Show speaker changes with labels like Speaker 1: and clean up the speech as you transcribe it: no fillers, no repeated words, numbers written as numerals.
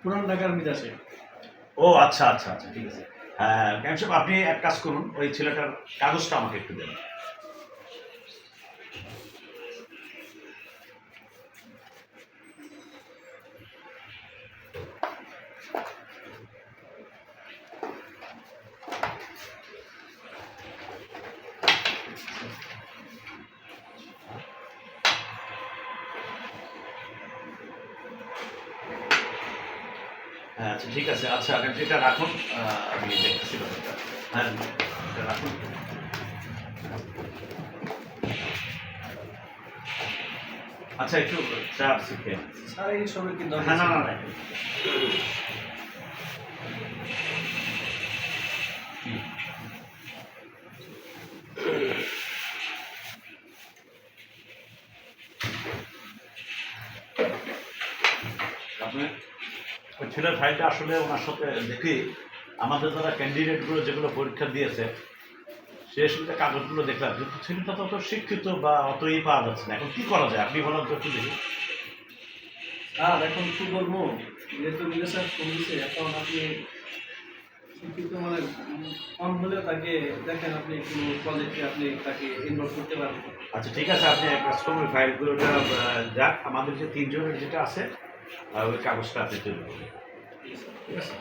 Speaker 1: পুরান ঢাকার বিদেশে।
Speaker 2: ও আচ্ছা আচ্ছা আচ্ছা, ঠিক আছে। হ্যাঁ ক্যাম সাহেব, আপনি এক কাজ করুন, ওই ছেলেটার কাগজটা আমাকে একটু দেন। হ্যাঁ আচ্ছা ঠিক আছে, আচ্ছা এটা রাখুন, আমি দেখতেছি ব্যাপারটা। হ্যাঁ এটা রাখুন। আচ্ছা একটু চা শিখে।
Speaker 1: স্যার এই সবের কি
Speaker 2: হ্যাঁ না
Speaker 1: দরকার?
Speaker 2: না না। আপনি ওই ছেলের ফাইলটা আসলে ওনার সাথে দেখি, আমাদের যারা ক্যান্ডিডেটগুলো যেগুলো পরীক্ষা দিয়েছে সে শুধু কাগজগুলো দেখলাম, কিন্তু ছেলেটা তো অত শিক্ষিত বা অত পাওয়া যাচ্ছে না। এখন কি করা যায় আপনি বলেন তো একটু দেখি।
Speaker 1: স্যার এখন কি বলবো, যেহেতু বিদেশে ফোন দিছে, এখন আপনি শিক্ষিত মানে কম হলেও তাকে দেখেন আপনি কোনো প্রজেক্টে আপনি তাকে ইনভলভ করতে পারবেন।
Speaker 2: আচ্ছা ঠিক আছে, আপনি এক কাজ করুন, ওই ফাইলগুলোটা যাক, আমাদের যে তিনজনের যেটা আছে ওই কাগজটা আপনি তৈরি করবেন। ঠিক আছে।